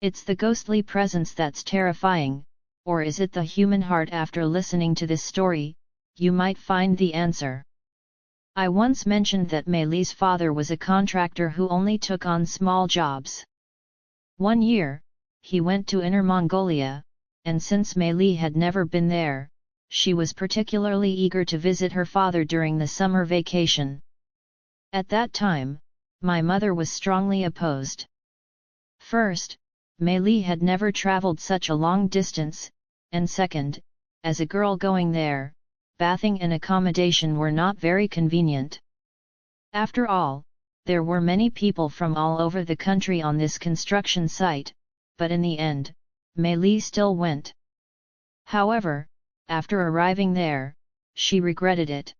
It's the ghostly presence that's terrifying, or is it the human heart? After listening to this story, you might find the answer. I once mentioned that Mei Li's father was a contractor who only took on small jobs. One year, he went to Inner Mongolia, and since Mei Li had never been there, she was particularly eager to visit her father during the summer vacation. At that time, my mother was strongly opposed. First, Mei Li had never traveled such a long distance, and second, as a girl going there, bathing and accommodation were not very convenient. After all, there were many people from all over the country on this construction site, but in the end, Mei Li still went. However, after arriving there, she regretted it.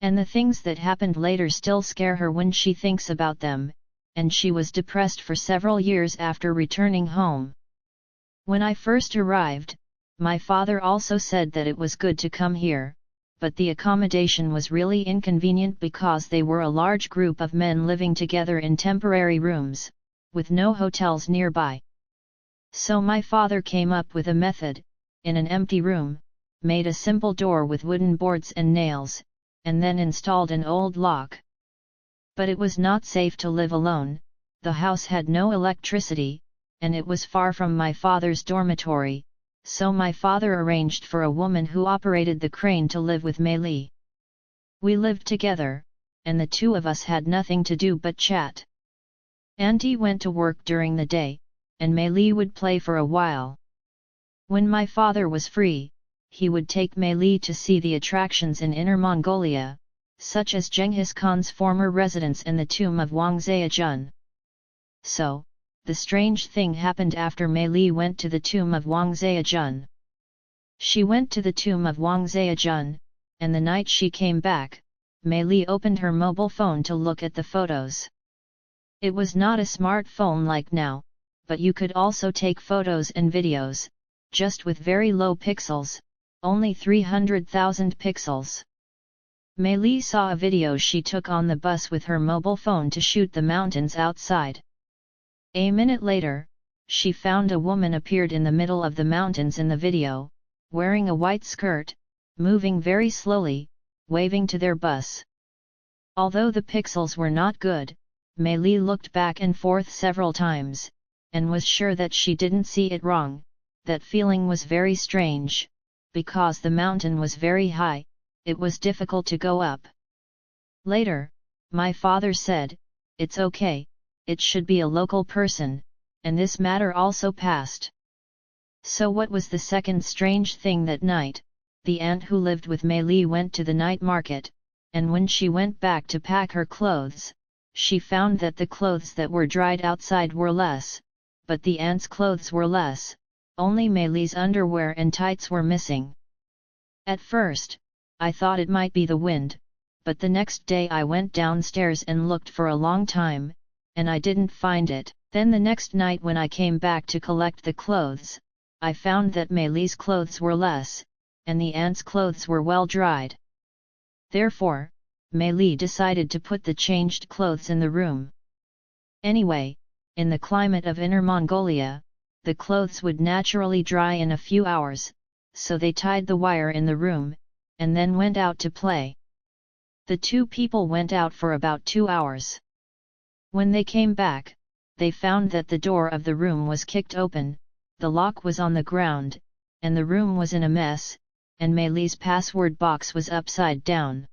And the things that happened later still scare her when she thinks about them, and she was depressed for several years after returning home. When I first arrived, my father also said that it was good to come here, but the accommodation was really inconvenient because they were a large group of men living together in temporary rooms, with no hotels nearby. So my father came up with a method. In an empty room, made a simple door with wooden boards and nails, and then installed an old lock. But it was not safe to live alone, the house had no electricity, and it was far from my father's dormitory, so my father arranged for a woman who operated the crane to live with Mei Li. We lived together, and the two of us had nothing to do but chat. Auntie went to work during the day, and Mei Li would play for a while. When my father was free, he would take Mei Li to see the attractions in Inner Mongolia, such as Genghis Khan's former residence and the tomb of Wang Zhejian. So, the strange thing happened after Mei Li went to the tomb of Wang Zhejian. She went to the tomb of Wang Zhejian, and the night she came back, Mei Li opened her mobile phone to look at the photos. It was not a smartphone like now, but you could also take photos and videos, just with very low pixels, only 300,000 pixels. Mei Li saw a video she took on the bus with her mobile phone to shoot the mountains outside. A minute later, she found a woman appeared in the middle of the mountains in the video, wearing a white skirt, moving very slowly, waving to their bus. Although the pixels were not good, Mei Li looked back and forth several times, and was sure that she didn't see it wrong. That feeling was very strange, because the mountain was very high, it was difficult to go up. Later, my father said, "It's okay, it should be a local person," and this matter also passed. So what was the second strange thing that night? The aunt who lived with Mei Li went to the night market, and when she went back to pack her clothes, she found that the clothes that were dried outside were less, but the aunt's clothes were less. Only Mei Li's underwear and tights were missing. At first, I thought it might be the wind, but the next day I went downstairs and looked for a long time, and I didn't find it. Then the next night when I came back to collect the clothes, I found that Mei Li's clothes were less, and the aunt's clothes were well dried. Therefore, Mei Li decided to put the changed clothes in the room. Anyway, in the climate of Inner Mongolia, the clothes would naturally dry in a few hours, so they tied the wire in the room, and then went out to play. The two people went out for about 2 hours. When they came back, they found that the door of the room was kicked open, the lock was on the ground, and the room was in a mess, and Mei Li's password box was upside down.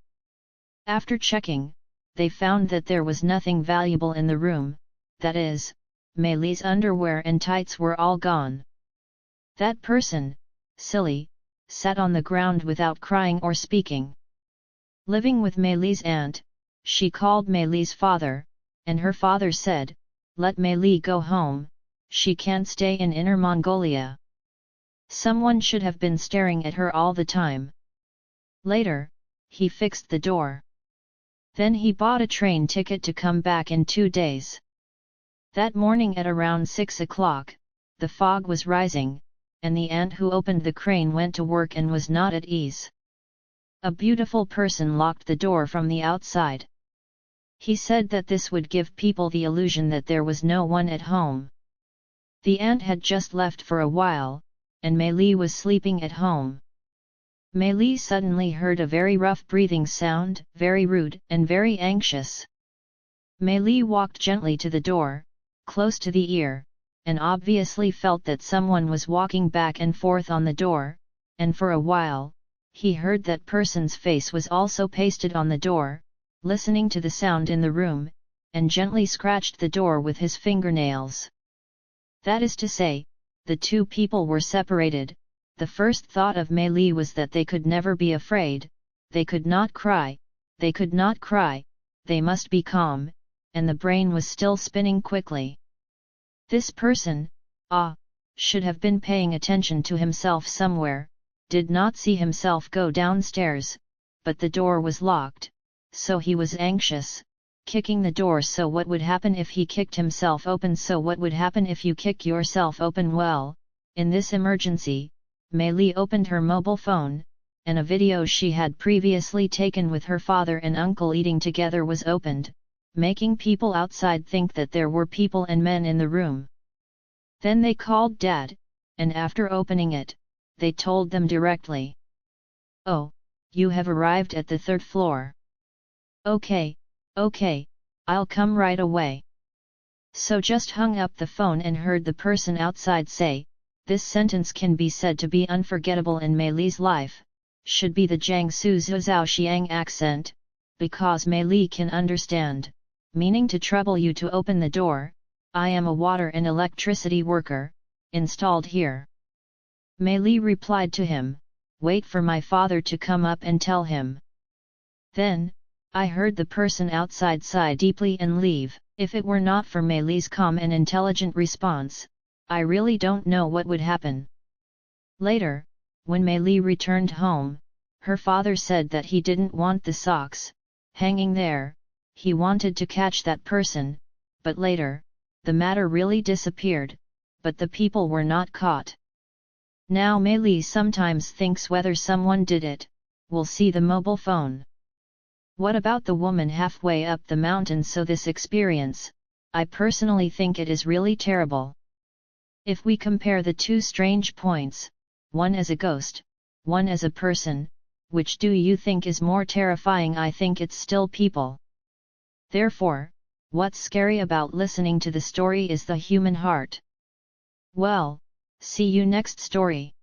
After checking, they found that there was nothing valuable in the room, that is, Mei Li's underwear and tights were all gone. That person, silly, sat on the ground without crying or speaking. Living with Mei Li's aunt, she called Mei Li's father, and her father said, "Let Mei Li go home, she can't stay in Inner Mongolia." Someone should have been staring at her all the time. Later, he fixed the door. Then he bought a train ticket to come back in 2 days. That morning at around 6 o'clock, the fog was rising, and the aunt who opened the crane went to work and was not at ease. A beautiful person locked the door from the outside. He said that this would give people the illusion that there was no one at home. The aunt had just left for a while, and Mei Li was sleeping at home. Mei Li suddenly heard a very rough breathing sound, very rude and very anxious. Mei Li walked gently to the door, close to the ear, and obviously felt that someone was walking back and forth on the door, and for a while, he heard that person's face was also pasted on the door, listening to the sound in the room, and gently scratched the door with his fingernails. That is to say, the two people were separated. The first thought of Mei Li was that they could never be afraid, they could not cry, they could not cry, they must be calm, and the brain was still spinning quickly. This person, should have been paying attention to himself somewhere, did not see himself go downstairs, but the door was locked, so he was anxious, kicking the door. So what would happen if he kicked himself open? So what would happen if you kick yourself open? Well, in this emergency, Mei Li opened her mobile phone, and a video she had previously taken with her father and uncle eating together was opened, making people outside think that there were people and men in the room. Then they called Dad, and after opening it, they told them directly. "Oh, you have arrived at the 3rd floor. Okay, I'll come right away." So just hung up the phone and heard the person outside say, "This sentence can be said to be unforgettable in Mei Li's life, should be the Jiangsu Zhaoxiang accent, because Mei Li can understand, meaning to trouble you to open the door, I am a water and electricity worker, installed here." Mei Li replied to him, "Wait for my father to come up and tell him." Then, I heard the person outside sigh deeply and leave. If it were not for Mei Li's calm and intelligent response, I really don't know what would happen. Later, when Mei Li returned home, her father said that he didn't want the socks hanging there, he wanted to catch that person, but later, the matter really disappeared, but the people were not caught. Now Mei Li sometimes thinks whether someone did it. We'll see the mobile phone. What about the woman halfway up the mountain? So this experience, I personally think it is really terrible. If we compare the two strange points, one as a ghost, one as a person, which do you think is more terrifying? I think it's still people. Therefore, what's scary about listening to the story is the human heart. Well, see you next story.